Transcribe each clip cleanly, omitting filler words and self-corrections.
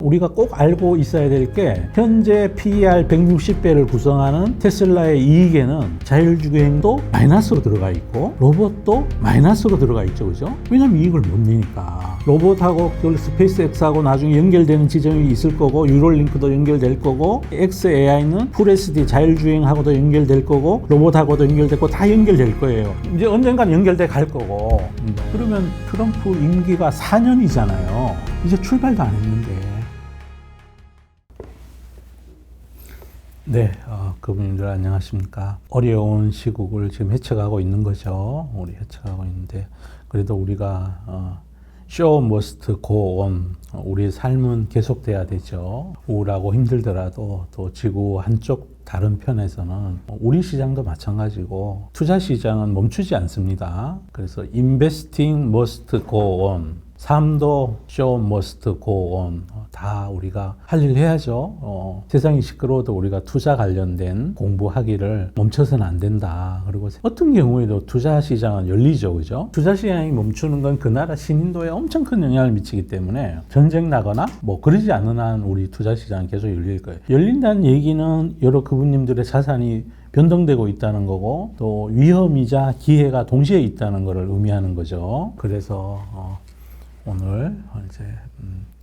우리가 꼭 알고 있어야 될 게 현재 PER 160배를 구성하는 테슬라의 이익에는 자율주행도 마이너스로 들어가 있고 로봇도 마이너스로 들어가 있죠. 그죠? 왜냐면 이익을 못 내니까. 로봇하고 스페이스X하고 나중에 연결되는 지점이 있을 거고 유로링크도 연결될 거고 XAI는 풀SD 자율주행하고도 연결될 거고 로봇하고도 연결될 거고 다 연결될 거예요. 이제 언젠간 연결돼 갈 거고. 그러면 트럼프 임기가 4년이잖아요. 이제 출발도 안 했는데. 네, 그분들 안녕하십니까. 어려운 시국을 지금 헤쳐가고 있는 거죠. 우리 헤쳐가고 있는데, 그래도 우리가, show must go on. 우리의 삶은 계속돼야 되죠. 우울하고 힘들더라도 또 지구 한쪽 다른 편에서는 우리 시장도 마찬가지고 투자 시장은 멈추지 않습니다. 그래서 investing must go on. 삶도 show must go on. 다 우리가 할 일 해야죠. 세상이 시끄러워도 우리가 투자 관련된 공부하기를 멈춰서는 안 된다. 그리고 어떤 경우에도 투자 시장은 열리죠. 그죠? 투자 시장이 멈추는 건 그 나라 신인도에 엄청 큰 영향을 미치기 때문에 전쟁 나거나 뭐 그러지 않는 한 우리 투자 시장은 계속 열릴 거예요. 열린다는 얘기는 여러 그분님들의 자산이 변동되고 있다는 거고 또 위험이자 기회가 동시에 있다는 것을 의미하는 거죠. 그래서 오늘 이제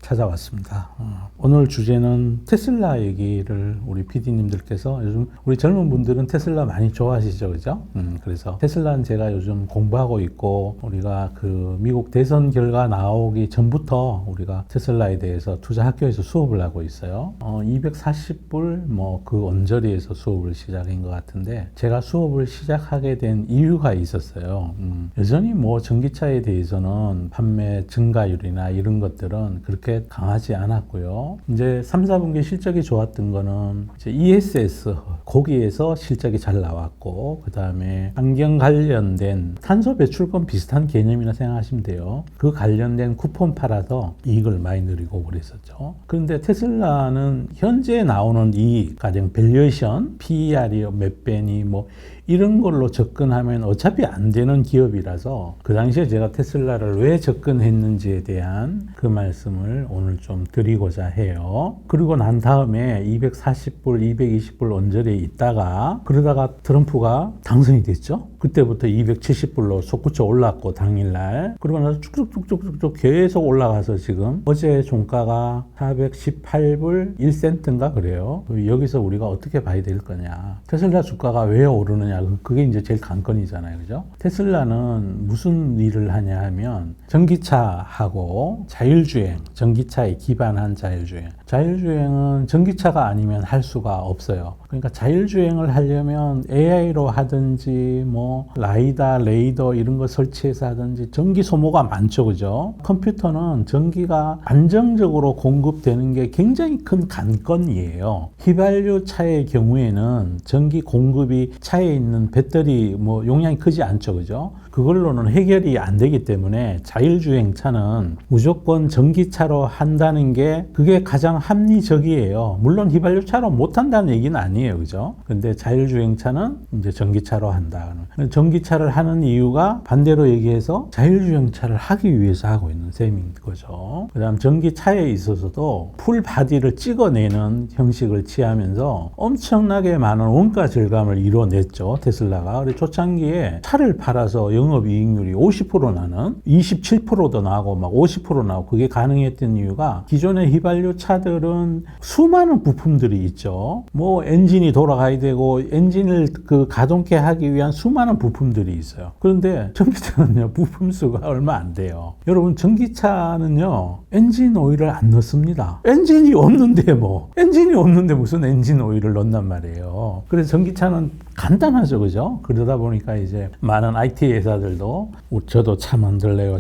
찾아왔습니다. 오늘 주제는 테슬라 얘기를 우리 PD님들께서 요즘 우리 젊은 분들은 테슬라 많이 좋아하시죠, 그죠? 그래서 테슬라는 제가 요즘 공부하고 있고 우리가 그 미국 대선 결과 나오기 전부터 우리가 테슬라에 대해서 투자 학교에서 수업을 하고 있어요. 240불 뭐 그 언저리에서 수업을 시작한 것 같은데 제가 수업을 시작하게 된 이유가 있었어요. 여전히 뭐 전기차에 대해서는 판매 증가율이나 이런 것들은 그렇게 강하지 않았고요. 이제 3, 4분기 실적이 좋았던 거는 이제 ESS 거기에서 실적이 잘 나왔고 그 다음에 환경 관련된 탄소 배출권 비슷한 개념이나 생각하시면 돼요. 그 관련된 쿠폰 팔아서 이익을 많이 누리고 그랬었죠. 그런데 테슬라는 현재 나오는 이익, 가령 밸류에이션, PER이 몇 배니 뭐 이런 걸로 접근하면 어차피 안 되는 기업이라서 그 당시에 제가 테슬라를 왜 접근했는지에 대한 그 말씀을 오늘 좀 드리고자 해요. 그리고 난 다음에 240불, 220불 언저리에 있다가 그러다가 트럼프가 당선이 됐죠. 그때부터 270불로 솟구쳐 올랐고 당일날 그러고 나서 쭉쭉쭉쭉쭉 계속 올라가서 지금 어제 종가가 418불 1센트인가 그래요. 여기서 우리가 어떻게 봐야 될 거냐. 테슬라 주가가 왜 오르느냐. 그게 이제 제일 관건이잖아요. 그죠? 테슬라는 무슨 일을 하냐 하면 전기차하고 자율주행, 전기차에 기반한 자율주행. 자율주행은 전기차가 아니면 할 수가 없어요. 그러니까 자율주행을 하려면 AI로 하든지 뭐 라이다, 레이더 이런 거 설치해서 하든지 전기 소모가 많죠. 그죠? 컴퓨터는 전기가 안정적으로 공급되는 게 굉장히 큰 관건이에요. 휘발유 차의 경우에는 전기 공급이 차에 있는 배터리 뭐 용량이 크지 않죠. 그죠? 그걸로는 해결이 안 되기 때문에 자율주행 차는 무조건 전기차로 한다는 게 그게 가장 합리적이에요. 물론 휘발유 차로 못 한다는 얘기는 아니에요. 그죠? 근데 자율주행 차는 이제 전기차로 한다. 전기차를 하는 이유가 반대로 얘기해서 자율주행 차를 하기 위해서 하고 있는 셈인 거죠. 그 다음 전기차에 있어서도 풀 바디를 찍어내는 형식을 취하면서 엄청나게 많은 원가 절감을 이뤄냈죠. 테슬라가. 그래서 초창기에 차를 팔아서 영업이익률이 50% 나는 27%도 나고 막 50% 나고 그게 가능했던 이유가 기존의 휘발유 차들은 수많은 부품들이 있죠. 뭐 엔진이 돌아가야 되고 엔진을 그 가동케 하기 위한 수많은 부품들이 있어요. 그런데 전기차는요 부품 수가 얼마 안 돼요. 여러분 전기차는요 엔진 오일을 안 넣습니다. 엔진이 없는데 무슨 엔진 오일을 넣는단 말이에요. 그래서 전기차는 간단하죠. 그죠? 그러다 보니까 이제 많은 IT 회사들도 저도 차 만들래요.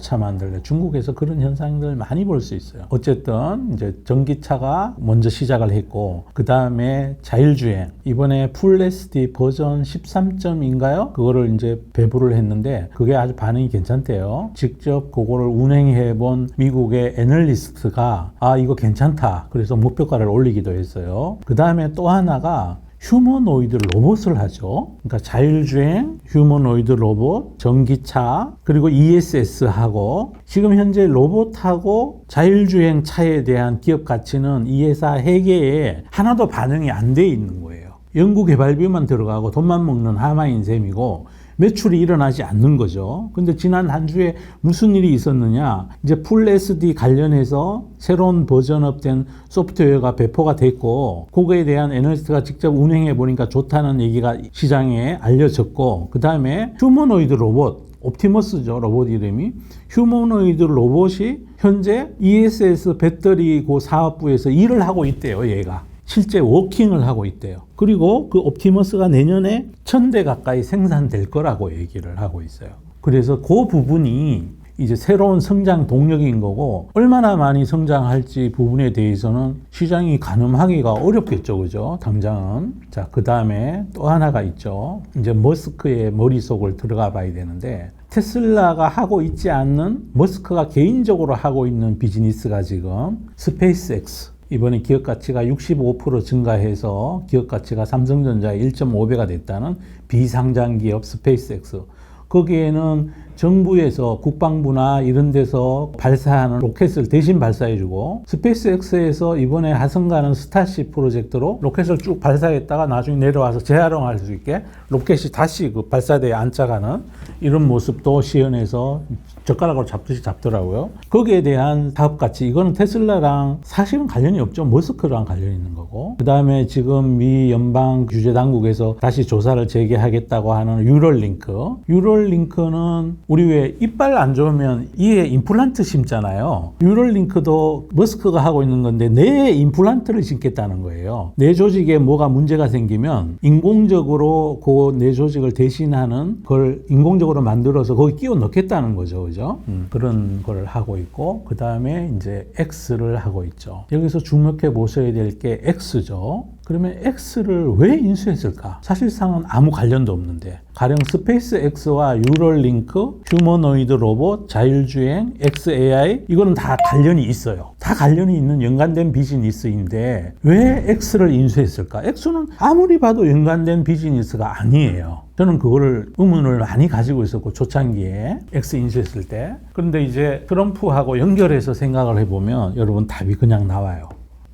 중국에서 그런 현상들 많이 볼 수 있어요. 어쨌든 이제 전기차가 먼저 시작을 했고 그 다음에 자율주행 이번에 풀SD 버전 13점인가요? 그거를 이제 배부를 했는데 그게 아주 반응이 괜찮대요. 직접 그거를 운행해 본 미국의 애널리스트가 이거 괜찮다. 그래서 목표가를 올리기도 했어요. 그 다음에 또 하나가 휴머노이드 로봇을 하죠. 그러니까 자율주행, 휴머노이드 로봇, 전기차, 그리고 ESS하고 지금 현재 로봇하고 자율주행 차에 대한 기업 가치는 이 회사 회계에 하나도 반영이 안 돼 있는 거예요. 연구개발비만 들어가고 돈만 먹는 하마인 셈이고 매출이 일어나지 않는 거죠. 근데 지난 한 주에 무슨 일이 있었느냐? 이제 풀 SD 관련해서 새로운 버전업된 소프트웨어가 배포가 됐고, 그거에 대한 애널리스트가 직접 운행해 보니까 좋다는 얘기가 시장에 알려졌고, 그 다음에 휴머노이드 로봇, 옵티머스죠, 로봇 이름이. 휴머노이드 로봇이 현재 ESS 배터리 그 사업부에서 일을 하고 있대요, 얘가. 실제 워킹을 하고 있대요. 그리고 그 옵티머스가 내년에 1000대 가까이 생산될 거라고 얘기를 하고 있어요. 그래서 그 부분이 이제 새로운 성장 동력인 거고, 얼마나 많이 성장할지 부분에 대해서는 시장이 가늠하기가 어렵겠죠, 그죠? 당장은. 자, 그 다음에 또 하나가 있죠. 이제 머스크의 머릿속을 들어가 봐야 되는데, 테슬라가 하고 있지 않는, 머스크가 개인적으로 하고 있는 비즈니스가 지금 스페이스X. 이번에 기업 가치가 65% 증가해서 기업 가치가 삼성전자의 1.5배가 됐다는 비상장 기업 스페이스X. 거기에는 정부에서 국방부나 이런 데서 발사하는 로켓을 대신 발사해주고, 스페이스X에서 이번에 화성 가는 스타쉽 프로젝트로 로켓을 쭉 발사했다가 나중에 내려와서 재활용할 수 있게 로켓이 다시 그 발사대에 안착하는 이런 모습도 시연해서 젓가락으로 잡듯이 잡더라고요. 거기에 대한 사업 가치, 이거는 테슬라랑 사실은 관련이 없죠. 머스크랑 관련이 있는 거고. 그 다음에 지금 미 연방 규제 당국에서 다시 조사를 재개하겠다고 하는 유럴링크. 유럴링크는 우리 왜 이빨 안 좋으면 이에 임플란트 심잖아요. 유럴링크도 머스크가 하고 있는 건데 뇌에 임플란트를 심겠다는 거예요. 뇌 조직에 뭐가 문제가 생기면 인공적으로 그 뇌 조직을 대신하는 걸 인공적으로 만들어서 거기 끼워 넣겠다는 거죠. 그죠? 그런 걸 하고 있고, 그 다음에 이제 X를 하고 있죠. 여기서 주목해 보셔야 될 게 X죠. 그러면 X를 왜 인수했을까? 사실상은 아무 관련도 없는데, 가령 스페이스X와 유럴링크, 휴머노이드 로봇, 자율주행, XAI, 이거는 다 관련이 있어요. 다 관련이 있는 연관된 비즈니스인데 왜 X를 인수했을까? X는 아무리 봐도 연관된 비즈니스가 아니에요. 저는 그거를 의문을 많이 가지고 있었고, 초창기에 X 인수했을 때. 그런데 이제 트럼프하고 연결해서 생각을 해보면 여러분 답이 그냥 나와요.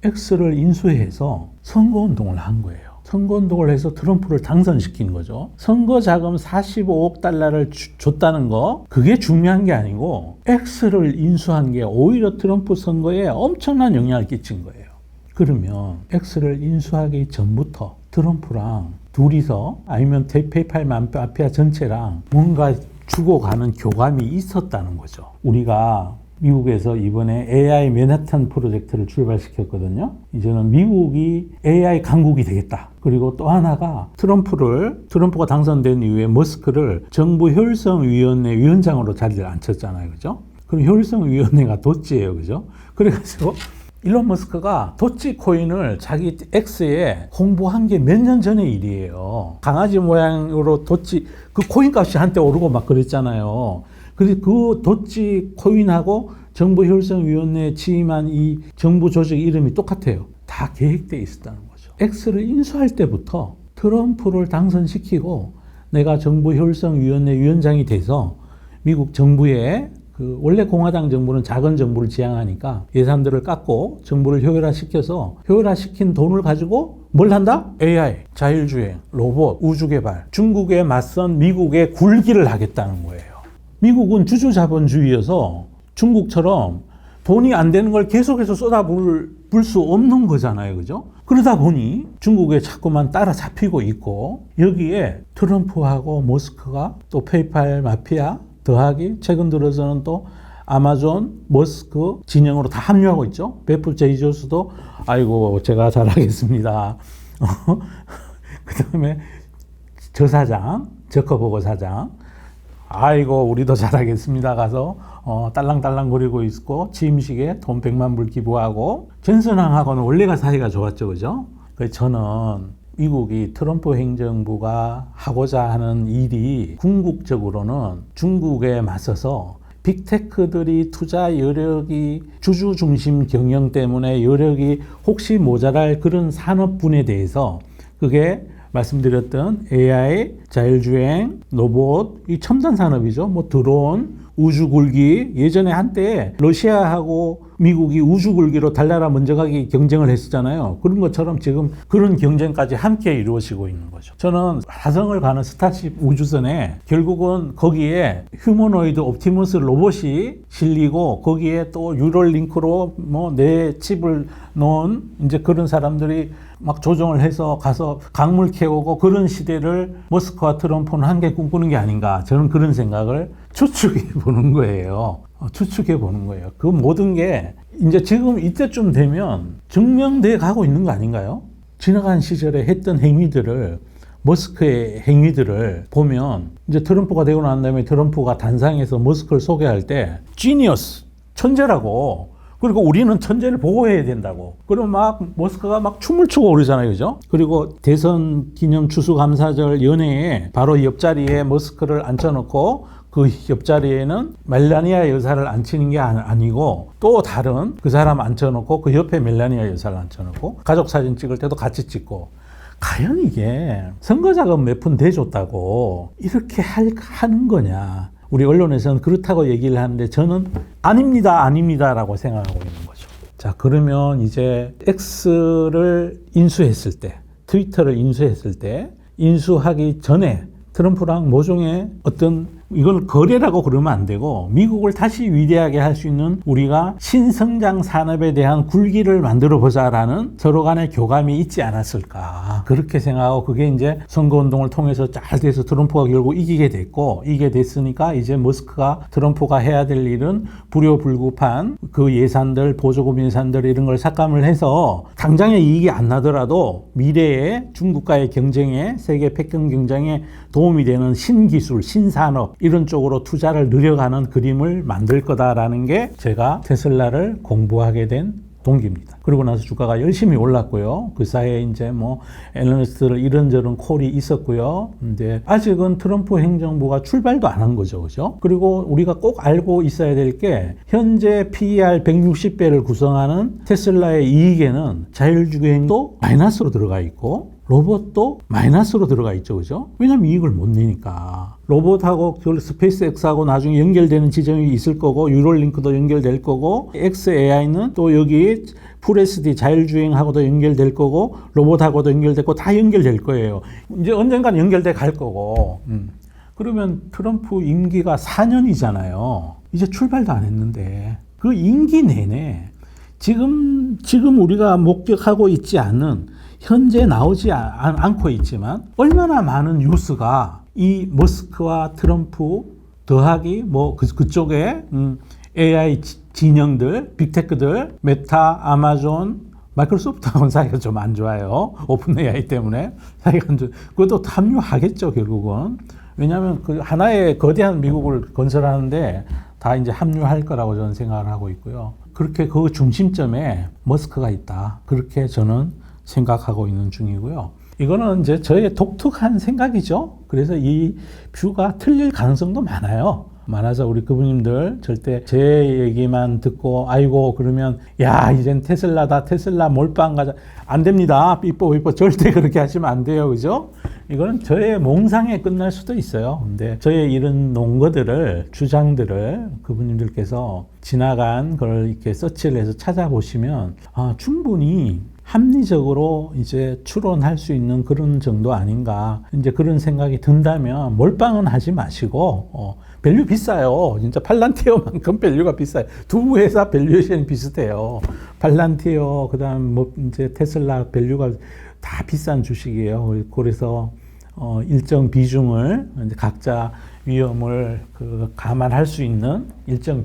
X를 인수해서 선거운동을 한 거예요. 선거운동을 해서 트럼프를 당선시킨 거죠. 선거 자금 45억 달러를 줬다는 거, 그게 중요한 게 아니고 X를 인수한 게 오히려 트럼프 선거에 엄청난 영향을 끼친 거예요. 그러면 X를 인수하기 전부터 트럼프랑 둘이서 아니면 페이팔 마피아 전체랑 뭔가 죽어가는 교감이 있었다는 거죠. 우리가 미국에서 이번에 AI 맨하탄 프로젝트를 출발시켰거든요. 이제는 미국이 AI 강국이 되겠다. 그리고 또 하나가 트럼프가 당선된 이후에 머스크를 정부 효율성위원회 위원장으로 자리를 앉혔잖아요. 그죠? 그럼 효율성위원회가 도찌예요. 그죠? 그래가지고 일론 머스크가 도치 코인을 자기 X에 홍보한 게 몇 년 전의 일이에요. 강아지 모양으로 도치, 그 코인 값이 한때 오르고 막 그랬잖아요. 그래서 그 도치 코인하고 정부 효율성위원회에 취임한 이 정부 조직 이름이 똑같아요. 다 계획되어 있었다는 거죠. X를 인수할 때부터 트럼프를 당선시키고 내가 정부 효율성위원회 위원장이 돼서 미국 정부의 원래 공화당 정부는 작은 정부를 지향하니까 예산들을 깎고 정부를 효율화시켜서 효율화시킨 돈을 가지고 뭘 한다? AI, 자율주행, 로봇, 우주개발, 중국에 맞선 미국의 굴기를 하겠다는 거예요. 미국은 주주자본주의여서 중국처럼 돈이 안 되는 걸 계속해서 쏟아부을 수 없는 거잖아요. 그죠? 그러다 보니 중국에 자꾸만 따라잡히고 있고, 여기에 트럼프하고 머스크가 또 페이팔 마피아 더하기 최근 들어서는 또 아마존, 머스크 진영으로 다 합류하고 있죠. 베프 제이조스도 아이고 제가 잘하겠습니다. 그 다음에 저 사장, 저커버거 사장, 아이고 우리도 잘하겠습니다 가서 딸랑딸랑 거리고 있고, 취임식에 돈 100만 불 기부하고, 젠슨항하고는 원래가 사이가 좋았죠. 그죠? 그래서 저는 미국이 트럼프 행정부가 하고자 하는 일이 궁극적으로는 중국에 맞서서 빅테크들이 투자 여력이 주주 중심 경영 때문에 여력이 혹시 모자랄 그런 산업군에 대해서 그게 말씀드렸던 AI, 자율주행, 로봇, 이 첨단 산업이죠. 뭐 드론, 우주굴기. 예전에 한때 러시아하고 미국이 우주굴기로 달나라 먼저 가기 경쟁을 했었잖아요. 그런 것처럼 지금 그런 경쟁까지 함께 이루어지고 있는 거죠. 저는 화성을 가는 스타쉽 우주선에 결국은 거기에 휴머노이드 옵티머스 로봇이 실리고 거기에 또 유럴링크로 뭐 내 칩을 넣은 이제 그런 사람들이 막 조정을 해서 가서 강물 캐오고 그런 시대를 머스크와 트럼프는 함께 꿈꾸는 게 아닌가. 저는 그런 생각을 추측해 보는 거예요. 추측해 보는 거예요. 그 모든 게 이제 지금 이때쯤 되면 증명돼 가고 있는 거 아닌가요? 지나간 시절에 했던 행위들을 머스크의 행위들을 보면 이제 트럼프가 되고 난 다음에 트럼프가 단상에서 머스크를 소개할 때 지니어스, 천재라고. 그리고 우리는 천재를 보호해야 된다고. 그럼 막 머스크가 막 춤을 추고 그러잖아요. 그죠? 그리고 대선 기념 추수감사절 연회에 바로 옆자리에 머스크를 앉혀놓고 그 옆자리에는 멜라니아 여사를 앉히는 게 아니고 또 다른 그 사람 앉혀놓고 그 옆에 멜라니아 여사를 앉혀놓고 가족 사진 찍을 때도 같이 찍고. 과연 이게 선거자금 몇 푼 대줬다고 이렇게 하는 거냐. 우리 언론에서는 그렇다고 얘기를 하는데 저는 아닙니다라고 생각하고 있는 거죠. 자, 그러면 이제 X를 인수했을 때, 트위터를 인수했을 때, 인수하기 전에 트럼프랑 모종의 어떤 이걸 거래라고 그러면 안 되고 미국을 다시 위대하게 할 수 있는 우리가 신성장 산업에 대한 굴기를 만들어 보자라는 서로 간의 교감이 있지 않았을까. 그렇게 생각하고 그게 이제 선거운동을 통해서 잘 돼서 트럼프가 결국 이기게 됐고 이게 됐으니까 이제 머스크가 트럼프가 해야 될 일은 불효불급한 그 예산들, 보조금 예산들 이런 걸 삭감을 해서 당장의 이익이 안 나더라도 미래에 중국과의 경쟁에 세계 패권 경쟁에 도움이 되는 신기술, 신산업 이런 쪽으로 투자를 늘려가는 그림을 만들 거다라는 게 제가 테슬라를 공부하게 된 동기입니다. 그러고 나서 주가가 열심히 올랐고요. 그 사이에 이제 뭐 애널리스트들 이런저런 콜이 있었고요. 근데 아직은 트럼프 행정부가 출발도 안 한 거죠. 그죠? 그리고 우리가 꼭 알고 있어야 될 게 현재 PER 160배를 구성하는 테슬라의 이익에는 자율주행도 마이너스로 들어가 있고 로봇도 마이너스로 들어가 있죠. 그죠? 왜냐면 이익을 못 내니까. 로봇하고 스페이스X하고 나중에 연결되는 지점이 있을 거고 유럴링크도 연결될 거고 XAI는 또 여기 FullSD 자율주행하고도 연결될 거고 로봇하고도 연결될 거고 다 연결될 거예요. 이제 언젠간 연결돼 갈 거고. 그러면 트럼프 임기가 4년이잖아요. 이제 출발도 안 했는데 그 임기 내내 지금 우리가 목격하고 있지 않은 현재 나오지 않고 있지만 얼마나 많은 뉴스가 이 머스크와 트럼프 더하기 뭐 그쪽에 AI 진영들, 빅테크들, 메타, 아마존, 마이크로소프트하고는 사이가 좀 안 좋아요. 오픈 AI 때문에 사이가 안 좋아요. 그것도 합류하겠죠 결국은. 왜냐하면 그 하나의 거대한 미국을 건설하는데 다 이제 합류할 거라고 저는 생각을 하고 있고요. 그렇게 그 중심점에 머스크가 있다. 그렇게 저는 생각하고 있는 중이고요. 이거는 이제 저의 독특한 생각이죠. 그래서 이 뷰가 틀릴 가능성도 많아서 우리 그분님들 절대 제 얘기만 듣고 아이고 그러면 야 이젠 테슬라다 테슬라 몰빵 가자 안 됩니다. 삐뽀 절대 그렇게 하시면 안 돼요. 그죠? 이거는 저의 몽상에 끝날 수도 있어요. 근데 저의 이런 논거들을 주장들을 그분님들께서 지나간 걸 이렇게 서치를 해서 찾아보시면 충분히 합리적으로 이제 추론할 수 있는 그런 정도 아닌가 이제 그런 생각이 든다면 몰빵은 하지 마시고 밸류 비싸요. 진짜 팔란티어만큼 밸류가 비싸요. 두 회사 밸류에이션이 비슷해요. 팔란티어 그다음 뭐 이제 테슬라 밸류가 다 비싼 주식이에요. 그래서 일정 비중을 이제 각자 위험을 감안할 수 있는 일정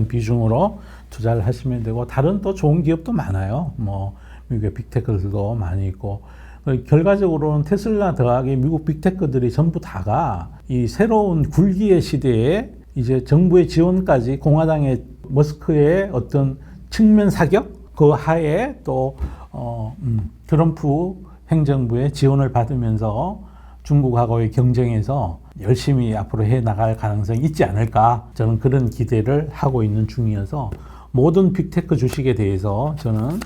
비중으로 투자를 하시면 되고 다른 또 좋은 기업도 많아요. 뭐 미국의 빅테크들도 많이 있고 결과적으로는 테슬라 더하기 미국 빅테크들이 전부 다가 이 새로운 굴기의 시대에 이제 정부의 지원까지 공화당의 머스크의 어떤 측면 사격 그 하에 또 트럼프 행정부의 지원을 받으면서 중국하고의 경쟁에서 열심히 앞으로 해 나갈 가능성이 있지 않을까 저는 그런 기대를 하고 있는 중이어서 모든 빅테크 주식에 대해서 저는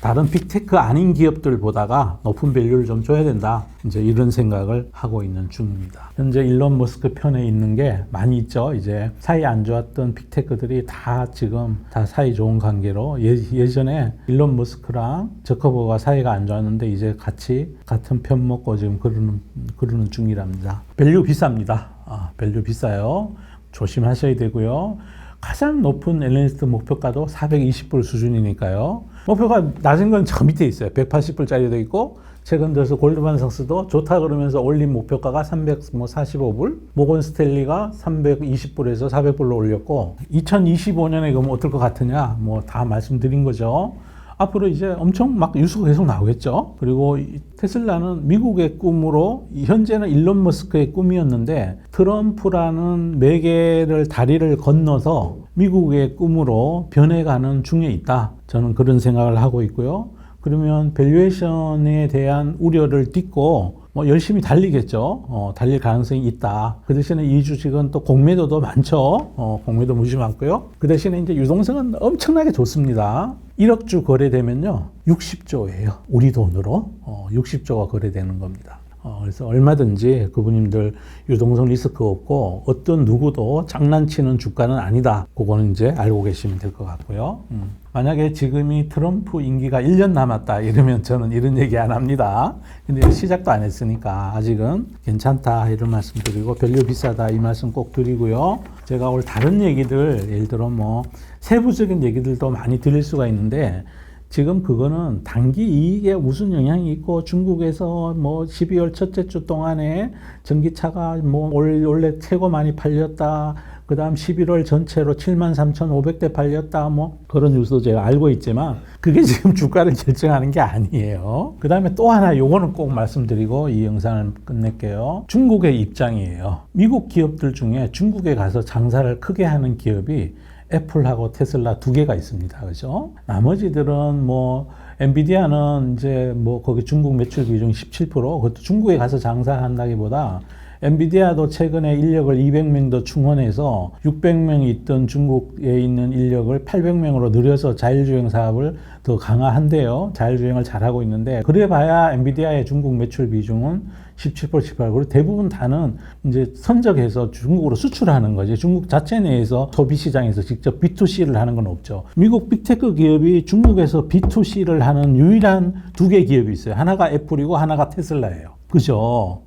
다른 빅테크 아닌 기업들보다가 높은 밸류를 좀 줘야 된다. 이제 이런 생각을 하고 있는 중입니다. 현재 일론 머스크 편에 있는 게 많이 있죠. 이제 사이 안 좋았던 빅테크들이 다 지금 다 사이 좋은 관계로 예전에 일론 머스크랑 저커버가 사이가 안 좋았는데 이제 같이 같은 편 먹고 지금 그러는 중이랍니다. 밸류 비쌉니다. 밸류 비싸요. 조심하셔야 되고요. 가장 높은 애널리스트 목표가도 420불 수준이니까요. 목표가 낮은 건 저 밑에 있어요. 180불짜리도 있고 최근 들어서 골드만삭스도 좋다 그러면서 올린 목표가가 345불, 모건 스탠리가 320불에서 400불로 올렸고 2025년에 그러면 어떨 것 같으냐 뭐 다 말씀드린 거죠. 앞으로 이제 엄청 막 뉴스가 계속 나오겠죠. 그리고 테슬라는 미국의 꿈으로 현재는 일론 머스크의 꿈이었는데 트럼프라는 매개를 다리를 건너서 미국의 꿈으로 변해가는 중에 있다. 저는 그런 생각을 하고 있고요. 그러면 밸류에이션에 대한 우려를 딛고 뭐 열심히 달리겠죠. 달릴 가능성이 있다. 그 대신에 이 주식은 또 공매도도 많죠. 공매도 무지 많고요. 그 대신에 이제 유동성은 엄청나게 좋습니다. 1억 주 거래되면요. 60조예요. 우리 돈으로 60조가 거래되는 겁니다. 그래서 얼마든지 그분님들 유동성 리스크 없고 어떤 누구도 장난치는 주가는 아니다. 그거는 이제 알고 계시면 될 것 같고요. 만약에 지금이 트럼프 임기가 1년 남았다 이러면 저는 이런 얘기 안 합니다. 근데 시작도 안 했으니까 아직은 괜찮다 이런 말씀 드리고 밸류 비싸다 이 말씀 꼭 드리고요. 제가 오늘 다른 얘기들 예를 들어 뭐 세부적인 얘기들도 많이 드릴 수가 있는데 지금 그거는 단기 이익에 무슨 영향이 있고 중국에서 뭐 12월 첫째 주 동안에 전기차가 뭐 원래 최고 많이 팔렸다. 그 다음 11월 전체로 73,500대 팔렸다. 뭐 그런 뉴스도 제가 알고 있지만 그게 지금 주가를 결정하는 게 아니에요. 그 다음에 또 하나 요거는 꼭 말씀드리고 이 영상을 끝낼게요. 중국의 입장이에요. 미국 기업들 중에 중국에 가서 장사를 크게 하는 기업이 애플하고 테슬라 두 개가 있습니다. 그죠? 나머지들은 뭐, 엔비디아는 이제 뭐, 거기 중국 매출 비중 17%, 그것도 중국에 가서 장사한다기보다 엔비디아도 최근에 인력을 200명 더 충원해서 600명이 있던 중국에 있는 인력을 800명으로 늘려서 자율주행 사업을 더 강화한대요. 자율주행을 잘하고 있는데 그래 봐야 엔비디아의 중국 매출 비중은 17%, 18%. 그리고 대부분 다는 이제 선적해서 중국으로 수출하는 거지. 중국 자체 내에서 소비 시장에서 직접 B2C를 하는 건 없죠. 미국 빅테크 기업이 중국에서 B2C를 하는 유일한 두 개 기업이 있어요. 하나가 애플이고 하나가 테슬라예요. 그죠?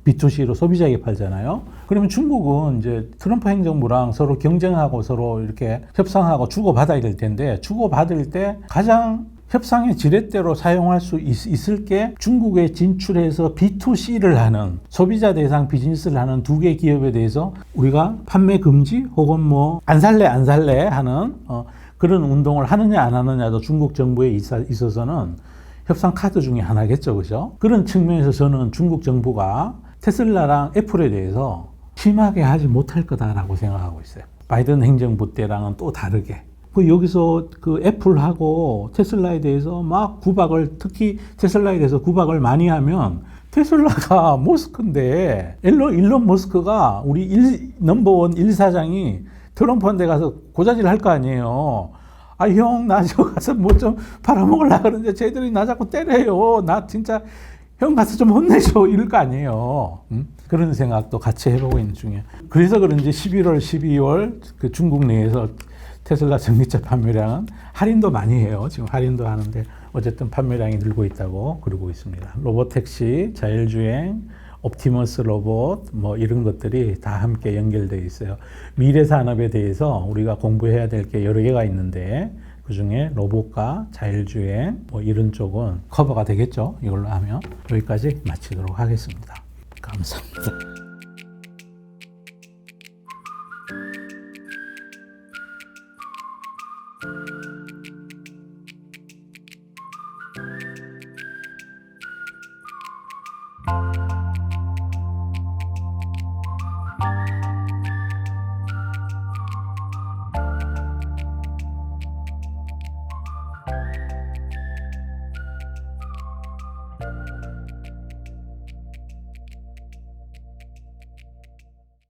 B2C로 소비자에게 팔잖아요. 그러면 중국은 이제 트럼프 행정부랑 서로 경쟁하고 서로 이렇게 협상하고 주고받아야 될 텐데 주고받을 때 가장 협상의 지렛대로 사용할 수 있을 게 중국에 진출해서 B2C를 하는 소비자 대상 비즈니스를 하는 두 개 기업에 대해서 우리가 판매 금지 혹은 뭐 안 살래 하는 그런 운동을 하느냐 안 하느냐도 중국 정부에 있어서는 협상 카드 중에 하나겠죠. 그죠? 그런 측면에서 저는 중국 정부가 테슬라랑 애플에 대해서 심하게 하지 못할 거다라고 생각하고 있어요. 바이든 행정부 때랑은 또 다르게. 여기서 그 애플하고 테슬라에 대해서 막 구박을, 특히 테슬라에 대해서 구박을 많이 하면 테슬라가 머스크인데, 일론 머스크가 우리 넘버원 1사장이 트럼프한테 가서 고자질 할 거 아니에요. 형, 나 저 가서 뭐 좀 팔아먹으려고 그러는데 쟤들이 나 자꾸 때려요. 나 진짜 형 가서 좀 혼내줘. 이럴 거 아니에요. 그런 생각도 같이 해보고 있는 중이에요. 그래서 그런지 11월, 12월 그 중국 내에서 테슬라 전기차 판매량은 할인도 많이 해요. 지금 할인도 하는데 어쨌든 판매량이 늘고 있다고 그러고 있습니다. 로봇택시, 자율주행, 옵티머스 로봇 뭐 이런 것들이 다 함께 연결되어 있어요. 미래 산업에 대해서 우리가 공부해야 될 게 여러 개가 있는데 그중에 로봇과 자율주행 뭐 이런 쪽은 커버가 되겠죠. 이걸로 하면 여기까지 마치도록 하겠습니다. 감사합니다.